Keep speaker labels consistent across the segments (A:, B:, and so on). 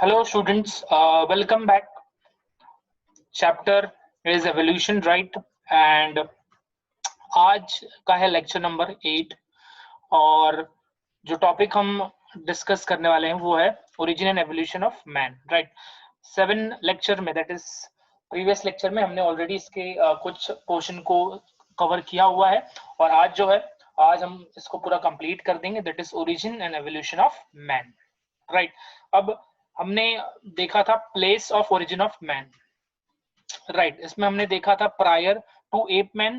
A: Hello students, welcome back. Chapter is evolution, right? And आज का है लेक्चर नंबर 8 और जो टॉपिक हम डिस्कस करने वाले हैं वो है origin and evolution of man, right? 7 lecture में, दैट इज प्रीवियस लेक्चर में हमने ऑलरेडी इसके कुछ पोर्शन को कवर किया हुआ है और आज जो है आज हम इसको पूरा कंप्लीट कर देंगे, that is origin and evolution of man, right? अब हमने देखा था place of origin of man, right? इसमें हमने देखा था prior to ape man,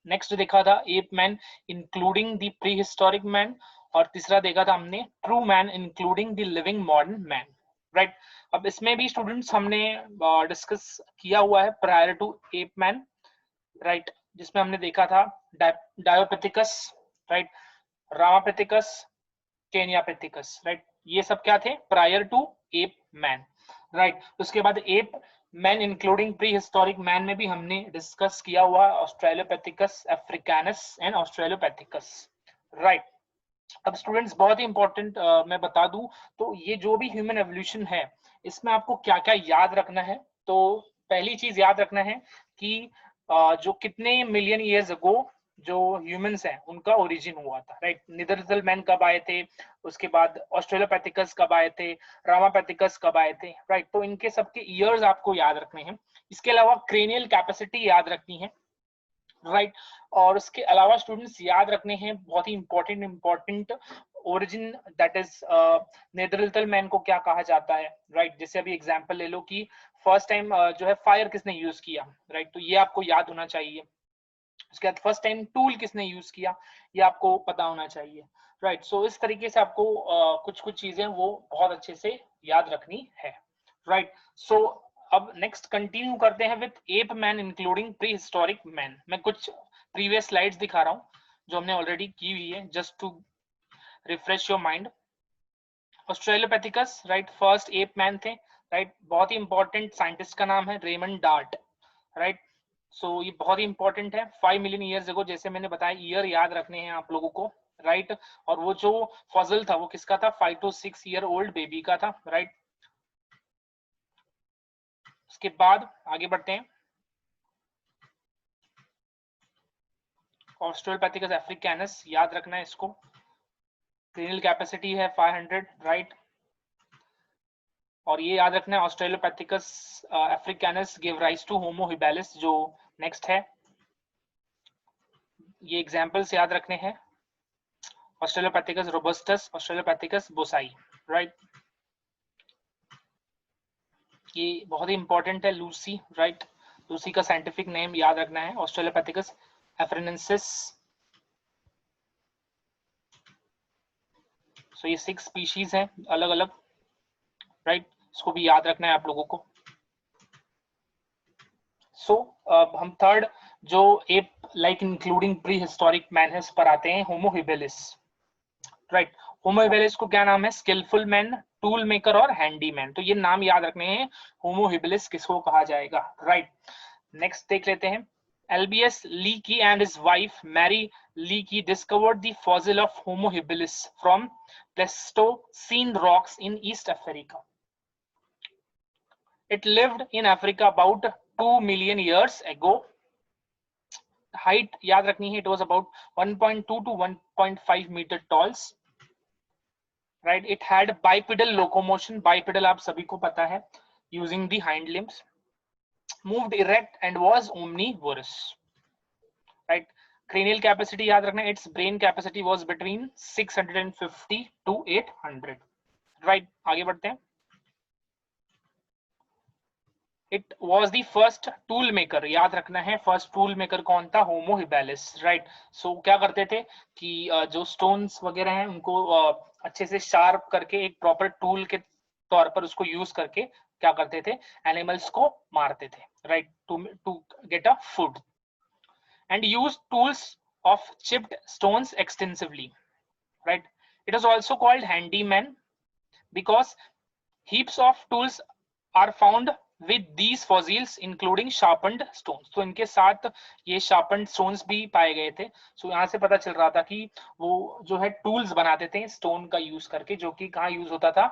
A: next देखा था ape man including the prehistoric man और तीसरा देखा था हमने true man including the living modern man, right? अब इसमें भी स्टूडेंट्स हमने डिस्कस किया हुआ है prior to ape man, right? जिसमें हमने देखा था Dryopithecus, right, Ramapithecus, Kenyapithecus, right? ये सब क्या थे? Prior to ape man, right? उसके बाद ape man including prehistoric man में भी हमने डिस्कस किया हुआ Australopithecus, africanus and Australopithecus, right? अब स्टूडेंट्स बहुत ही इंपॉर्टेंट मैं बता दूं तो ये जो भी ह्यूमन एवोल्यूशन है इसमें आपको क्या क्या याद रखना है। तो पहली चीज याद रखना है कि जो कितने मिलियन ईयर्स अगो जो ह्यूमंस हैं उनका ओरिजिन हुआ था, राइट? निदरथल मैन कब आए थे, उसके बाद ऑस्ट्रेलोपैथिकस कब आए थे, रामापैथिकस कब आए थे, राइट? तो इनके सबके ईयर्स आपको याद रखने हैं। इसके अलावा क्रेनियल कैपेसिटी याद रखनी है, राइट? और उसके अलावा स्टूडेंट्स याद रखने हैं बहुत ही important origin, that is Neanderthal man को क्या कहा जाता है, राइट? जैसे अभी एग्जांपल ले लो कि फर्स्ट टाइम जो है फायर किसने यूज किया, राइट? तो ये आपको याद होना चाहिए। उसके बाद फर्स्ट टाइम टूल किसने यूज किया ये आपको पता होना चाहिए, राइट? सो इस तरीके से आपको कुछ कुछ चीजें वो बहुत अच्छे से याद रखनी है, राइट? सो अब नेक्स्ट कंटिन्यू करते हैं with app man including prehistoric man. मैं कुछ प्रीवियस स्लाइड्स दिखा रहा हूँ जो हमने ऑलरेडी की हुई है, just to refresh your mind. Australopithecus, right, first ape man थे, राइट? बहुत ही इंपॉर्टेंट साइंटिस्ट का नाम है रेमंड डार्ट, राइट? सो ये बहुत ही इंपॉर्टेंट है। 5 मिलियन ईयर्स अगो, जैसे मैंने बताया, ईयर याद रखने हैं आप लोगों को, राइट? और वो जो फॉसिल था वो किसका था? 5 to 6 ईयर ओल्ड बेबी का था, राइट? उसके बाद आगे बढ़ते हैं। ऑस्ट्रेलोपैथिकस अफ्रीकानस याद रखना है इसको। क्रेनियल कैपेसिटी है 500, राइट? और ये याद रखना है ऑस्ट्रेलोपैथिकस अफ्रीकानस गिव राइज टू होमो हिबेलिस, जो नेक्स्ट है। ये एग्जांपल्स याद रखने हैं, ऑस्ट्रेलोपैथिकस रोबस्टस, ऑस्ट्रेलोपैथिकस बोसाई, राइट? ये बहुत ही इंपॉर्टेंट है, लूसी, राइट? लूसी का साइंटिफिक नेम याद रखना है, ऑस्ट्रेलोपैथिकस एफ्रेनेंसिस। सो ये 6 स्पीशीज हैं अलग अलग, राइट? इसको भी याद रखना है आप लोगों को। सो अब हम थर्ड जो app like including prehistoric man है, इस पर आते हैं, होमो हिबेलिस, राइट? होमो हिबेलिस को क्या नाम है? स्किलफुल मैन, टूल मेकर और हैंडीमैन। तो ये नाम याद रखने हैं, होमो हिबेलिस किसको कहा जाएगा, राइट? नेक्स्ट देख लेते हैं। Albius Leakey and his wife Mary Leakey discovered the fossil of Homo habilis from Pleistocene rocks in East Africa. It lived in Africa about 2 million years ago. Height याद रखनी है, it was about 1.2 to 1.5 meter tall. Right? It had bipedal locomotion. Bipedal आप सभी को पता है, using the hind limbs. Moved erect and was omnivorous. Right? Cranial capacity याद रखना, its brain capacity was between 650 to 800. Right? आगे बढ़ते हैं। It was the first tool maker, याद रखना है, फर्स्ट टूल मेकर कौन था? होमो हिबेलिस, राइट? सो क्या करते थे कि जो स्टोन्स वगैरह हैं उनको अच्छे से शार्प करके एक प्रॉपर टूल के तौर पर उसको यूज करके क्या करते थे? एनिमल्स को मारते थे, right? To get a food, and used tools of chipped stones extensively, right? It is also called handyman because heaps of tools are found with these fossils including sharpened stones. तो इनके साथ ये sharpened stones भी पाए गए थे। सो यहाँ से पता चल रहा था कि वो जो है टूल्स बनाते थे स्टोन का यूज करके, जो कि कहाँ यूज होता था?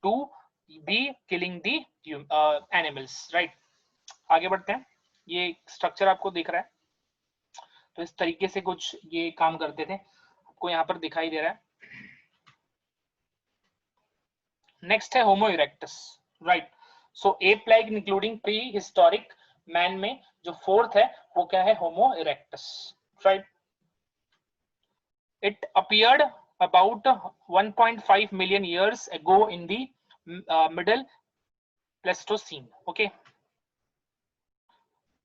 A: To be killing the animals, right? आगे बढ़ते हैं। ये स्ट्रक्चर आपको दिख रहा है, तो इस तरीके से कुछ ये काम करते थे, आपको यहाँ पर दिखाई दे रहा है। नेक्स्ट है homo erectus, right. So ape like including prehistoric man में जो फोर्थ है वो क्या है, homo erectus, right. It appeared about 1.5 million years ago in the middle Pleistocene. Okay,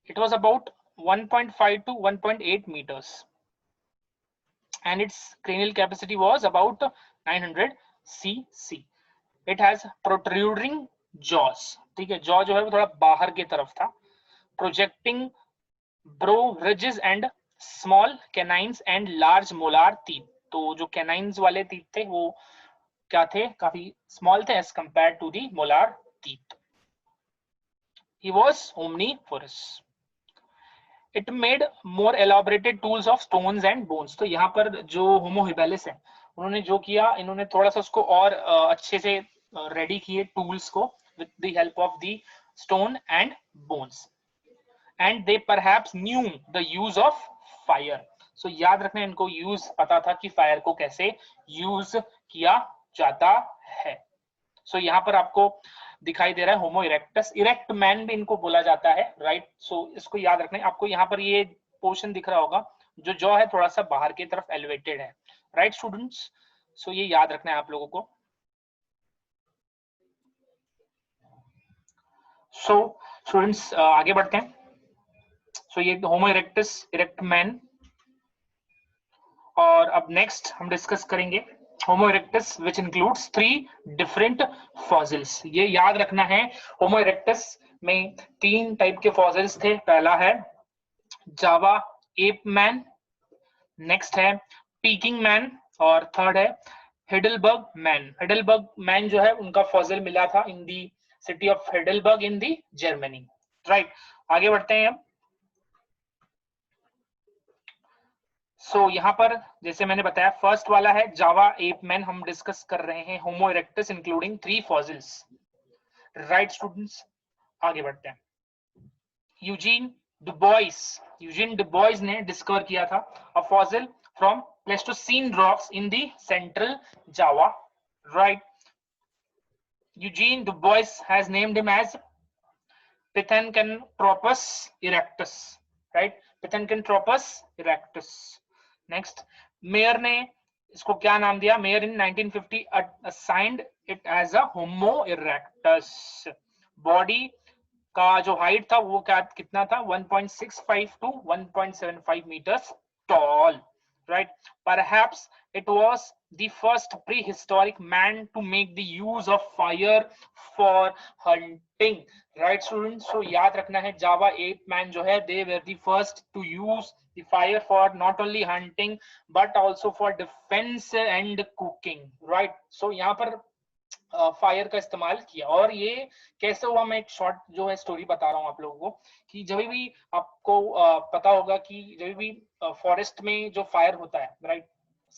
A: it was about 1.5 to 1.8 meters, and its cranial capacity was about 900 cc. It has protruding jaws. ठीक है, jaw जो है वो थोड़ा बाहर की तरफ था, projecting brow ridges and small canines and large molar teeth. तो जो कैनाइन्स वाले टीथ थे वो क्या थे, काफी स्मॉल थे as compare to the molar teeth. He was omnivorous. It made more elaborated tools of stones and bones. तो यहाँ पर जो होमो हिबेलिस है उन्होंने जो किया, इन्होंने थोड़ा सा उसको और अच्छे से रेडी किए टूल्स को with the help of the stone and bones, and they perhaps knew the use of fire. So याद रखना, इनको यूज पता था कि फायर को कैसे यूज किया जाता है। सो यहाँ पर आपको दिखाई दे रहा है होमो इरेक्टस, इरेक्ट मैन भी इनको बोला जाता है, राइट। सो इसको याद रखना है। आपको यहाँ पर ये पोर्शन दिख रहा होगा, जो जॉ है थोड़ा सा बाहर की तरफ एलिवेटेड है, राइट स्टूडेंट्स। सो ये याद रखना है आप लोगों को। सो स्टूडेंट्स आगे बढ़ते हैं। सो ये होमो इरेक्टस, इरेक्ट मैन। और अब नेक्स्ट हम डिस्कस करेंगे homo erectus which includes 3 different fossils. ये याद रखना है, होमो इरेक्टस में 3 टाइप के फॉसिल्स थे। पहला है जावा एप मैन, नेक्स्ट है पीकिंग मैन, और थर्ड है हेडलबर्ग मैन। हेडलबर्ग मैन जो है उनका फॉसिल मिला था in the city of Heidelberg in the Germany, right. आगे बढ़ते हैं अब। सो यहाँ पर जैसे मैंने बताया, फर्स्ट वाला है जावा एप मैन, हम डिस्कस कर रहे हैं homo erectus including 3 fossils, right students. आगे बढ़ते हैं। यूजीन डुबोइस ने डिस्कवर किया था a fossil from Pleistocene rocks in the central Java, right. Eugene Dubois has named him as Pithecanthropus erectus, right? Pithecanthropus erectus. Next, Mayer ने इसको क्या नाम दिया? Mayer in 1950 assigned it as a homo erectus. Body का जो height था वो क्या कितना था? 1.65 to 1.75 meters tall, right? Perhaps it was the first prehistoric man to make the use of fire for hunting, right students? So याद रखना है, Java ape man जो है, they were the first to use the fire for not only hunting but also for defense and cooking, right? So यहाँ पर fire का इस्तेमाल किया। और ये कैसे हुआ, मैं एक शॉर्ट जो है स्टोरी बता रहा हूँ आप लोगों को, कि जब भी आपको पता होगा कि जब भी फॉरेस्ट में जो फायर होता है, राइट,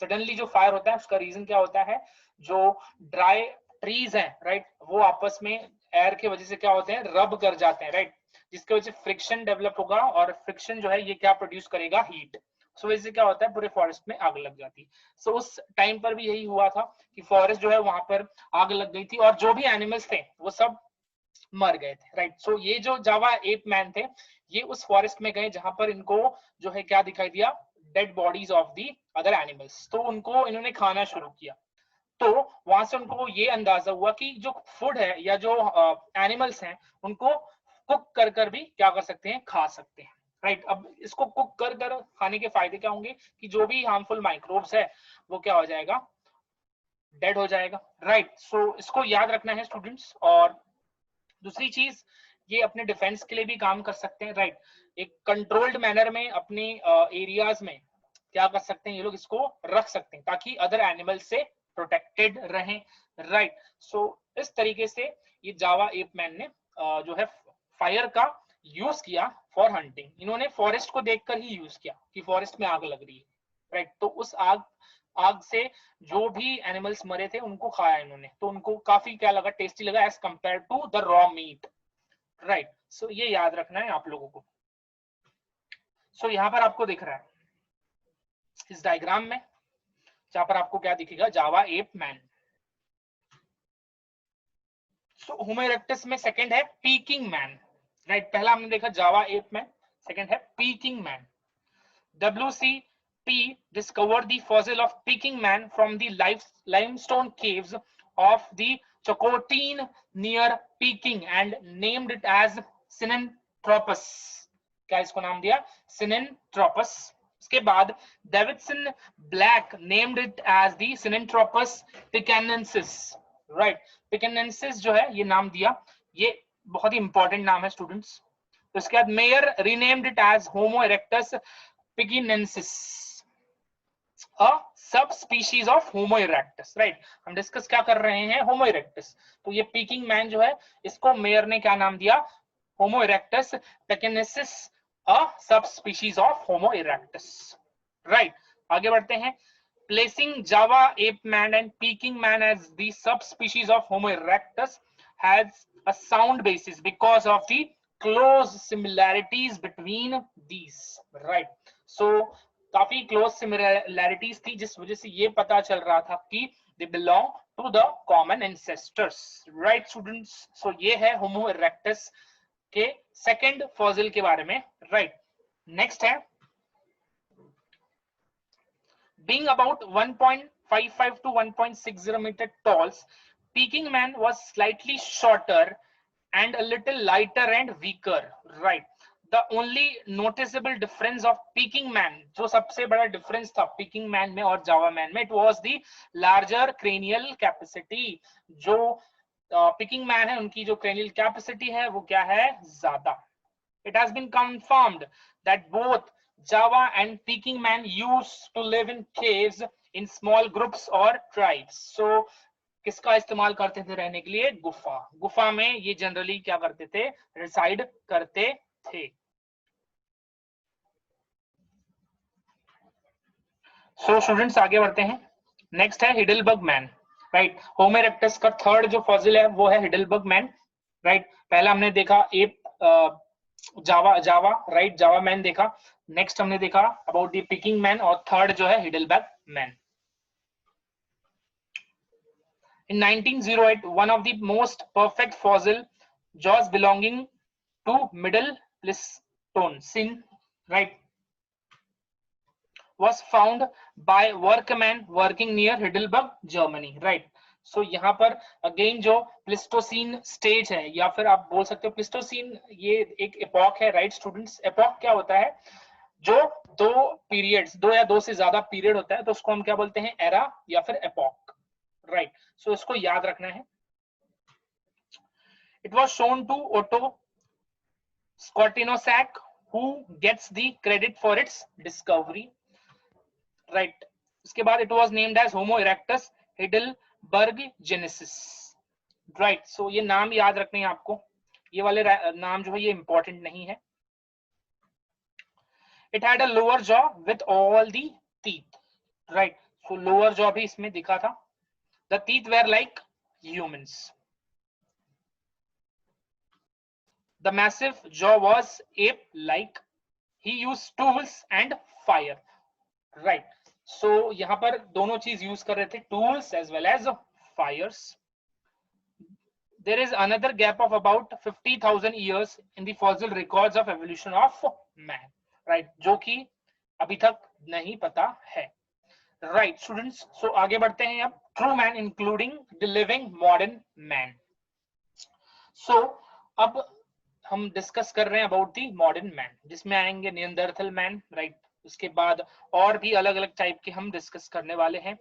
A: सडनली जो फायर होता है उसका रीजन क्या होता है? जो ड्राई ट्रीज हैं, राइट, वो आपस में एयर की वजह से क्या होते हैं? रब कर जाते हैं, राइट, जिसकी वजह से फ्रिक्शन डेवलप होगा, और फ्रिक्शन जो है ये क्या प्रोड्यूस करेगा? हीट। सो वजह से क्या होता है? पूरे फॉरेस्ट में आग लग जाती है। सो उस टाइम पर भी यही हुआ था कि फॉरेस्ट जो है वहां पर आग लग गई थी, और जो भी एनिमल्स थे वो सब मर गए थे, राइट। सो ये जो जावा एप मैन थे, ये उस फॉरेस्ट में गए जहां पर इनको जो है क्या दिखाई दिया? Dead bodies of the other animals. तो उनको इन्होंने खाना शुरू किया। तो वहां से उनको ये अंदाजा हुआ कि जो फूड है या जो एनिमल्स हैं उनको कुक कर कर भी क्या कर सकते हैं? खा सकते हैं, राइट। अब इसको कुक कर कर खाने के फायदे क्या होंगे? कि जो भी हार्मफुल माइक्रोब्स है वो क्या हो जाएगा? डेड हो जाएगा, राइट। सो इसको याद रखना है स्टूडेंट्स। और दूसरी चीज, ये अपने डिफेंस के लिए भी काम कर सकते हैं, राइट। एक कंट्रोल्ड मैनर में अपने एरियाज में क्या कर सकते हैं? ये लोग इसको रख सकते हैं ताकि अदर एनिमल से प्रोटेक्टेड रहें, राइट। सो इस तरीके से ये जावा एप मैन ने जो है फायर का यूज किया फॉर हंटिंग। इन्होंने फॉरेस्ट को देखकर ही यूज किया कि फॉरेस्ट में आग लग रही है, राइट। तो उस आग आग से जो भी एनिमल्स मरे थे उनको खाया इन्होंने, तो उनको काफी क्या लगा, टेस्टी लगा as compare to the raw meat, right. So ये याद रखना है आप लोगों को। सो यहाँ पर आपको दिख रहा है इस डायग्राम में, जहां पर आपको क्या दिखेगा, जावा एप मैन। सो होमो इरेक्टस में सेकंड है पीकिंग मैन, राइट। पहला हमने देखा जावा एप मैन, सेकंड है Peking man. WCP discovered the fossil of Peking man from the limestone caves of the Choukoutien near Peking and named it as Sinanthropus। क्या इसको नाम दिया, Sinanthropus। उसके बाद Davidson Black named it as the Sinanthropus pekinensis, right. Pekinensis जो है ये नाम दिया, ये बहुत ही इंपॉर्टेंट नाम है स्टूडेंट्स। तो इसके बाद Mayer renamed it as homo erectus pekinensis, a subspecies of homo erectus, right. हम डिस्कस क्या कर रहे हैं, होमो इरेक्टस। तो ये पीकिंग मैन जो है इसको मेयर ने क्या नाम दिया, होमो erectus pekinensis, a subspecies of homo erectus, right. आगे बढ़ते हैं। Placing Java ape man and Peking man as the subspecies of Homo erectus has a sound basis because of the close similarities between these, right? So काफी close similarities थी, जिस वजह से ये पता चल रहा था कि they belong to the common ancestors, right students? So ये है Homo erectus के second fossil के बारे में, right? Next है being about 1.55 to 1.60 meter tall, Peking man was slightly shorter and a little lighter and weaker, right? The only noticeable difference of Peking man, जो सबसे बड़ा difference था Peking man में और Java man में, it was the larger cranial capacity। जो Peking man है उनकी जो cranial capacity है वो क्या है, ज्यादा। It has been confirmed that both Java and Peking man used to live in caves in small groups or tribes। So किसका इस्तेमाल करते थे रहने के लिए, गुफा। गुफा में ये जनरली क्या करते थे, रिसाइड करते थे। सो स्टूडेंट्स आगे बढ़ते हैं। नेक्स्ट है हिडलबर्ग मैन, राइट। होमो इरेक्टस का थर्ड जो फॉसिल है वो है हिडलबर्ग मैन, राइट। पहला हमने देखा एप जावा, राइट, जावा मैन देखा। नेक्स्ट हमने देखा अबाउट द पिकिंग मैन, और थर्ड जो है Heidelberg man. In 1908, one of the most perfect fossil jaws belonging to Middle Pleistocene, right, was found by workmen working near Heidelberg, Germany, right। So यहाँ पर again जो Pleistocene stage है, या फिर आप बोल सकते हो प्लिस्टोसीन, ये एक एपॉक है, राइट स्टूडेंट्स। एपॉक क्या होता है, जो दो पीरियड्स, दो या दो से ज्यादा पीरियड होता है, तो उसको हम क्या बोलते हैं, एरा या फिर एपॉक, राइट। सो इसको याद रखना है। It was shown to Otto Skortinosak, who gets the credit for its discovery, right। उसके बाद it was named as Homo erectus heidelbergensis, right। so ये नाम याद रखने हैं आपको, ये वाले नाम जो है ये इंपॉर्टेंट नहीं है। It had a lower jaw with all the teeth, right। so lower jaw भी इसमें दिखा था। The teeth were like humans। The massive jaw was ape-like. He used tools and fire, right। so यहाँ पर दोनों चीज यूज कर रहे थे, tools as well as fires। There is another gap of about 50,000 years in the fossil records of evolution of man, right, जो कि अभी तक नहीं पता है, right students। so आगे बढ़ते हैं अब, true man including the living modern man। so अब हम डिस्कस कर रहे हैं अबाउट दी मॉडर्न मैन, जिसमें आएंगे नियंदरथल मैन, राइट। उसके बाद और भी अलग अलग टाइप के हम डिस्कस करने वाले हैं,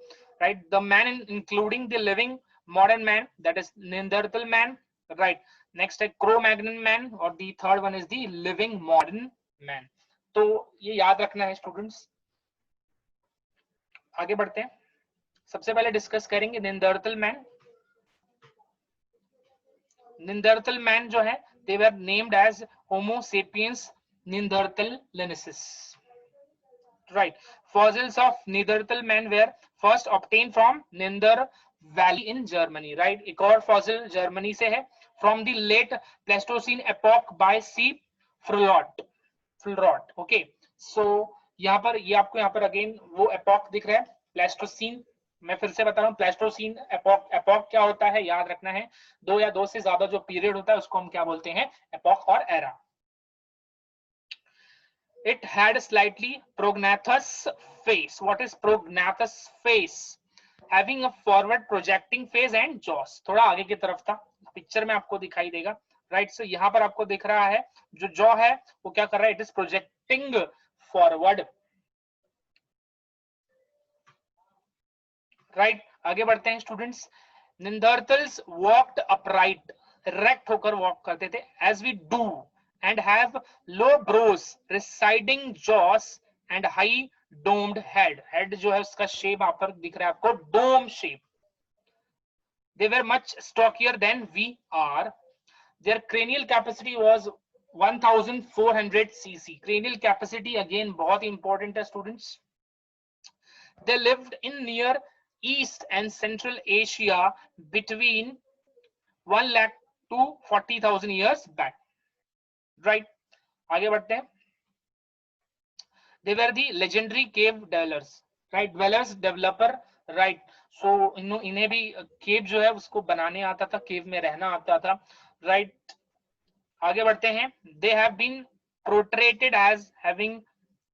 A: right. The man including the living modern man, that is Neanderthal man, right. Next है क्रो-मैग्नन मैन, और the third one is the living modern man. तो ये याद रखना है स्टूडेंट्स। आगे बढ़ते हैं। सबसे पहले डिस्कस करेंगे नियंदरथल मैन। नियंदरथल मैन जो है, they were named as Homo sapiens neanderthalensis, right। Fossils of Neanderthal man were first obtain from Neander valley in Germany, right. एक और फॉसिल जर्मनी से है, from the late Pleistocene epoch by C Fuhlrott. Okay, so यहाँ पर ये आपको यहाँ पर अगेन वो एपॉक दिख रहा है, प्लेस्टोसीन। मैं फिर से बता रहा हूँ, प्लेस्टोसीन एपॉक, एपॉक क्या होता है याद रखना है, दो या दो से ज्यादा जो पीरियड होता है उसको हम क्या बोलते हैं, एपॉक और era. It had slightly prognathous face. What is prognathous face? Having a forward projecting face and jaws. थोड़ा आगे की तरफ था, पिक्चर में आपको दिखाई देगा, राइट। सो यहाँ पर आपको दिख रहा है जो जॉ है वो क्या कर रहा है, it is projecting forward, right. आगे बढ़ते हैं students. Neanderthals walked upright, erect होकर वॉक करते थे, as we do, and have low brows, receding jaws and high domed head. Head जो है उसका शेप यहाँ पर दिख रहा है आपको, dome shape. They were much stockier than we are. Their cranial capacity was 1400 cc. Cranial capacity again बहुत important है students. They lived in near East and Central Asia between 1 lakh to 40,000 years back. Right? आगे बढ़ते हैं. They were the legendary cave dwellers. Right? Dwellers, developer. Right? So इन्हें भी केव जो है उसको बनाने आता था, केव में रहना आता था. Right? आगे बढ़ते हैं. They have been portrayed as having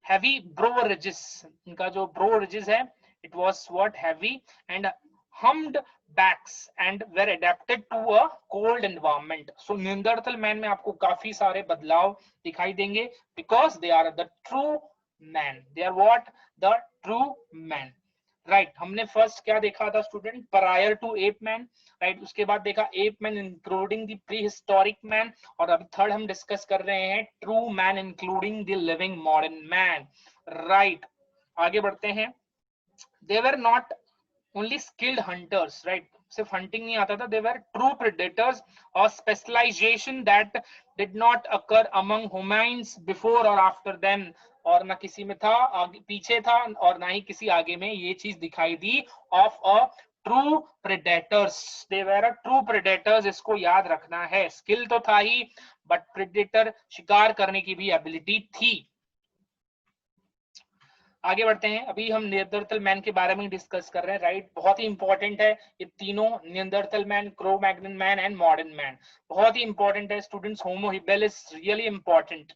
A: heavy brow ridges. इनका जो brow ridges है, it was what, heavy and humped backs and were adapted to a cold environment. So Neanderthal man में आपको काफी सारे बदलाव दिखाई देंगे, because they are the true man. They are what? The true man. Right हमने first क्या देखा था student, prior to ape man, right. उसके बाद देखा ape man including the prehistoric man, और अभी थर्ड हम डिस्कस कर रहे हैं true man including the living modern man, right. आगे बढ़ते हैं। They were not only skilled hunters, right, सिर्फ हंटिंग नहीं आता था, दे वर ट्रू प्रेडेटर्स और specialization that did not occur among humans before और आफ्टर देम। और ना किसी में था आगे पीछे था और ना ही किसी आगे में ये चीज दिखाई दी, of a true predators. They were a true predators, इसको याद रखना है। स्किल तो था ही, बट प्रेडेटर शिकार करने की भी एबिलिटी थी। आगे बढ़ते हैं। अभी हम नियंदरथल मैन के बारे में डिस्कस कर रहे हैं, राइट। बहुत ही इंपॉर्टेंट है ये तीनों, Neanderthal man, Cro-Magnon man and modern man, बहुत ही इंपॉर्टेंट है students. Homo habilis really important,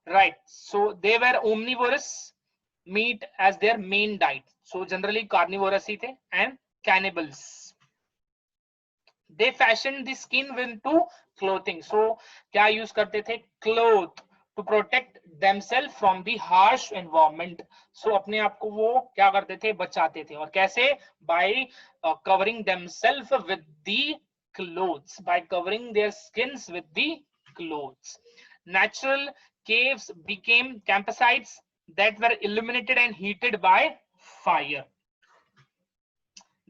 A: right? So they were omnivorous, meat as their main diet. So generally carnivorous ही थे and cannibals. They fashioned the skin into clothing. So क्या use करते थे, cloth to protect themselves from the harsh environment. So अपने आप को वो क्या करते थे, बचाते थे। और कैसे? By covering themselves with the clothes, by covering their skins with the clothes. Natural caves became campsites that were illuminated and heated by fire.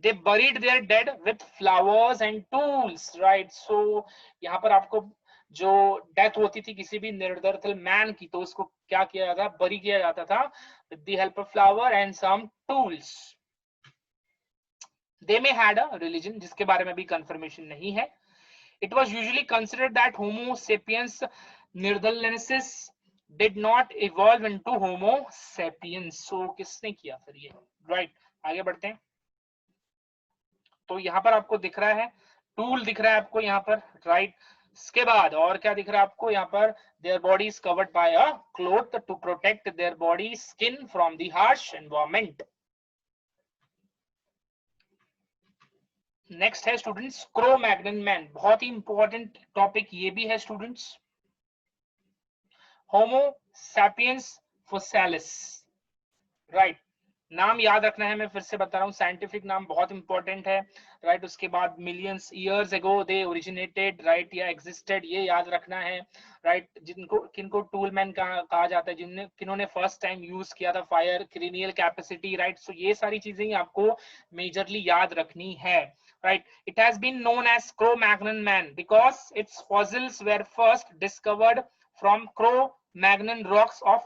A: They buried their dead with flowers and tools, right? So यहाँ पर आपको जो death होती थी किसी भी नियंदरथल man की, तो उसको क्या किया जाता था, बरी किया जाता था with the help of flower and some tools. They may had a religion, जिसके बारे में भी confirmation नहीं है. It was usually considered that Homo sapiens neanderthalensis did not evolve into Homo sapiens. So किसने किया फिर ये, right? आगे बढ़ते हैं। तो यहाँ पर आपको दिख रहा है टूल, दिख रहा है आपको यहाँ पर, राइट। इसके बाद और क्या दिख रहा है आपको यहाँ पर, their body is covered by a cloth to protect their body skin from the harsh environment. Next है स्टूडेंट्स क्रो मैग्नन मैन, बहुत ही इंपॉर्टेंट टॉपिक ये भी है स्टूडेंट्स। Homo sapiens फोसिलिस, right. नाम याद रखना है, मैं फिर से बता रहा हूँ, साइंटिफिक नाम बहुत इंपॉर्टेंट है, राइट। उसके बाद मिलियंस ईयर्स एगो दे ओरिजिनेटेड, राइट, या एग्जिस्टेड, ये याद रखना है, राइट। जिनको किनको टूलमैन कहा जाता है, जिन्होंने किन्होंने फर्स्ट टाइम यूज किया था fire, cranial capacity, right. So ये सारी चीजें आपको मेजरली याद रखनी है, right? It has been known as Cro-Magnon man because its fossils were first discovered from Cro-Magnon rocks of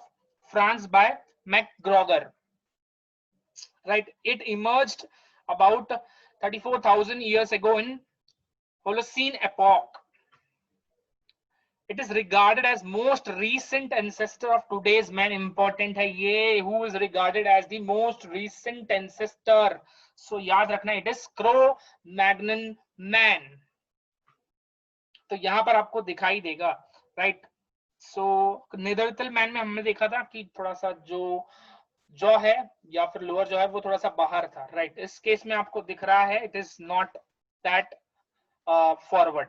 A: France by MacGregor. right? It emerged about 34,000 years ago in Holocene epoch. It is regarded as most recent ancestor of today's man. Important है ये, who is regarded as the most recent ancestor. So याद रखना, it is Cro-Magnon man. तो यहाँ पर आपको दिखाई देगा, right? So नेदरथल मैन में हमने देखा था कि थोड़ा सा जो जॉ है या फिर लोअर जॉ है वो थोड़ा सा बाहर था, राइट? इस केस में आपको दिख रहा है it is not that forward,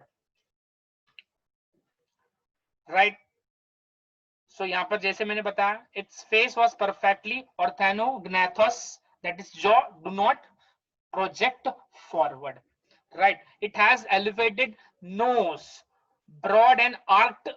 A: right? So यहाँ पर जैसे मैंने बताया, its face was perfectly orthognathous, that is jaw do not project forward, right? It has elevated nose, broad and arched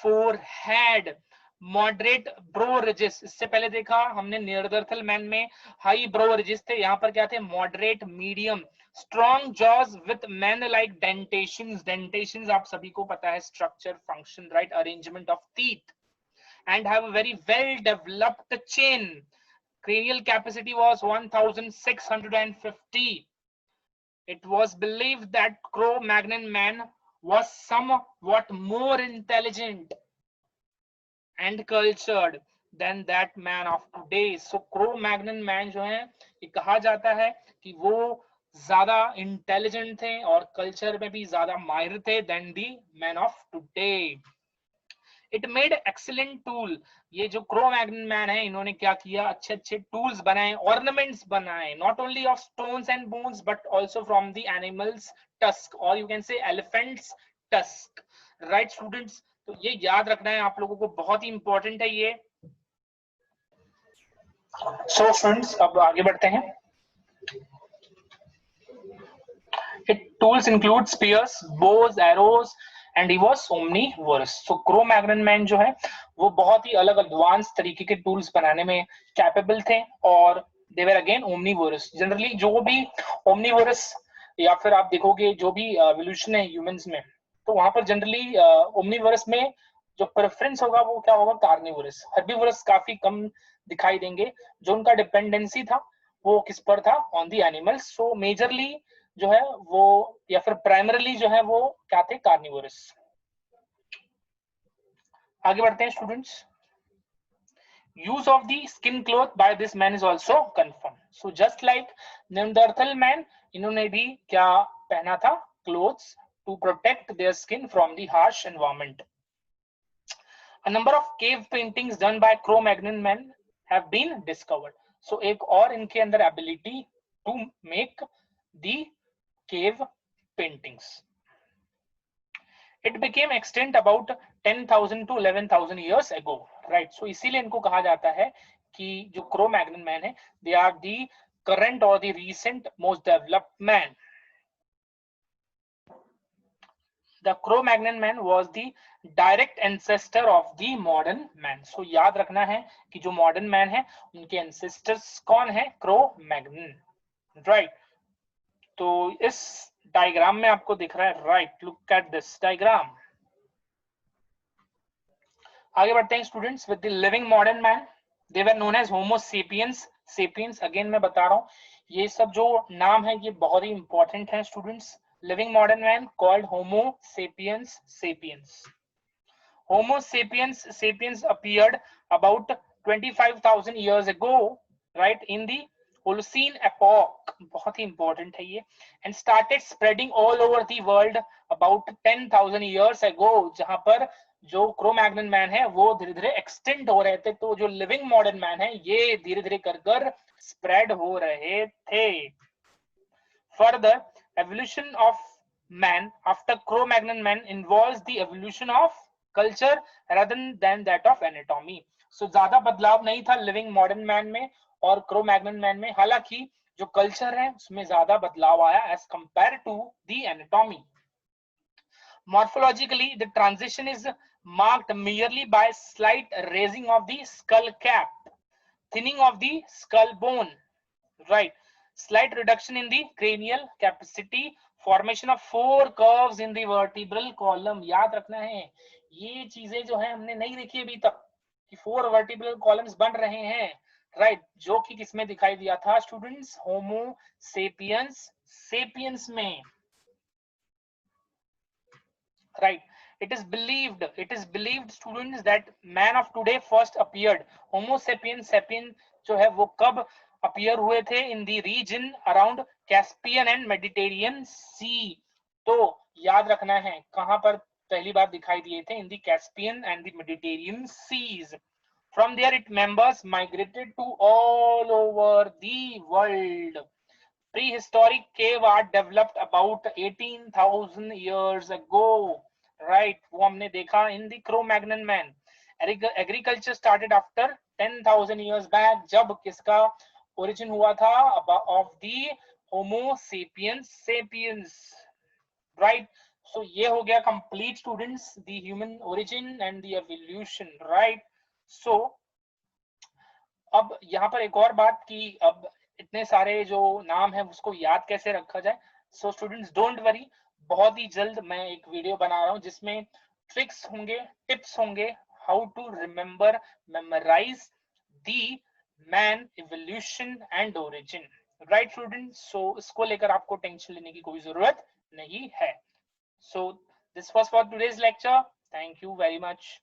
A: forehead, moderate brow ridges. इससे पहले देखा हमने Neanderthal man में हाई ब्रो रिजेस थे, यहाँ पर क्या थे? Moderate, medium. Strong jaws with man like dentitions. Dentitions आप सभी को पता है, structure, function, right? Arrangement of teeth. And have a very well developed chain. Cranial capacity was 1650. It was believed that Cro-Magnon man was somewhat more intelligent and cultured than that man of today. So Cro-Magnon man जो है, ये कहा जाता है कि वो ज्यादा intelligent थे और कल्चर में भी ज्यादा माहिर थे than the man of today. It made excellent tool. ये जो Cro-Magnon man है, इन्होंने क्या किया? अच्छे अच्छे टूल्स बनाए, ऑर्नामेंट्स बनाए, not only of stones and bones but also from the animals tusk, or you can say elephants tusk, right students? तो ये याद रखना है आप लोगों को, बहुत ही इंपॉर्टेंट है ये. So students, अब आगे बढ़ते हैं. It tools include spears, bows, arrows, and he was omnivorous. So Cro-Magnon man जो है वो बहुत ही अलग एडवांस तरीके के टूल्स बनाने में कैपेबल थे और they were again omnivorous. Generally जो भी omnivorous या फिर आप देखोगे जो भी एवोल्यूशन है ह्यूमंस में, तो वहां पर जनरली ओमनीवोरस में जो प्रेफरेंस होगा वो क्या होगा? कार्निवोरस. हर्बीवोरस काफी कम दिखाई देंगे. जो उनका डिपेंडेंसी था वो किस पर था? On the animals. So majorly जो है वो या फिर प्राइमरली जो है वो क्या थे? कार्निवोरस. आगे बढ़ते हैं students. use of the skin cloth by this man is also confirmed. So just like Neanderthal man, इन्होंने भी क्या पहना था? Clothes to protect their skin from the harsh environment. A number of cave paintings done by Cro-Magnon men have been discovered. So एक और इनके अंदर ability to make the cave paintings. It became extinct about 10,000 to 11,000 years ago, right? So इसीलिए इनको कहा जाता है कि जो Cro-Magnon man है, they are the current or the recent most developed man. The Cro-Magnon man was the direct ancestor of the modern man. So याद रखना है कि जो modern man है उनके ancestors कौन है? Cro-Magnon, right? तो इस डायग्राम में आपको दिख रहा है, right? Look at this diagram. आगे बढ़ते हैं students. With the living modern man, they were known as homo sapiens. Sapiens again मैं बता रहा हूँ, ये सब जो नाम है ये बहुत ही इंपॉर्टेंट है students. Living modern man called homo sapiens. Sapiens, homo sapiens, sapiens appeared about 25,000 years ago, right, in the Holocene epoch. बहुत ही इंपॉर्टेंट है ये. And started spreading all over the world about 10,000 years ago, जहां पर जो Cro-Magnon man है वो धीरे धीरे एक्सटेंड हो रहे थे. तो जो लिविंग मॉडर्न मैन है ये धीरे धीरे कर स्प्रेड हो रहे थे. Further evolution of man after Cro-Magnon man involves the evolution of culture rather than that of anatomy. So ज्यादा बदलाव नहीं था लिविंग मॉडर्न मैन में और Cro-Magnon मैन में. हालांकि जो कल्चर है उसमें ज्यादा बदलाव आया as compare to the anatomy. Morphologically, the transition is marked merely by slight raising of the skull cap, thinning of the skull bone, right? Slight reduction in the cranial capacity, formation of 4 curves in the vertebral column. याद रखना है ये चीजें जो है हमने नहीं देखी अभी तक कि 4 vertebral columns बन रहे हैं, राइट, जो कि किसमें दिखाई दिया था स्टूडेंट्स, होमो सेपियंस, सेपियंस में, right. It is believed students that man of today first appeared, homo sapiens sapien जो है वो कब appear हुए थे, in the region around Caspian and Mediterranean Sea. तो याद रखना है कहां पर पहली बार दिखाई दिए थे, in the Caspian and the Mediterranean Seas. From there its members migrated to all over the world. Prehistoric cave art developed about 18,000 years ago. Right, वो हमने देखा in the Cro-Magnon man. Agriculture started after 10,000 years back. जब किसका origin हुआ था of the Homo sapiens sapiens. Right. So ये हो गया complete students, the human origin and the evolution. Right. So अब यहाँ पर एक और बात कि अब इतने सारे जो नाम है उसको याद कैसे रखा जाए. सो स्टूडेंट्स डोंट वरी, बहुत ही जल्द मैं एक वीडियो बना रहा हूँ जिसमें ट्रिक्स होंगे, टिप्स होंगे, how to remember, memorize the man, evolution and origin. Right students, so इसको लेकर आपको टेंशन लेने की कोई जरूरत नहीं है. So this was for today's lecture. Thank you very much.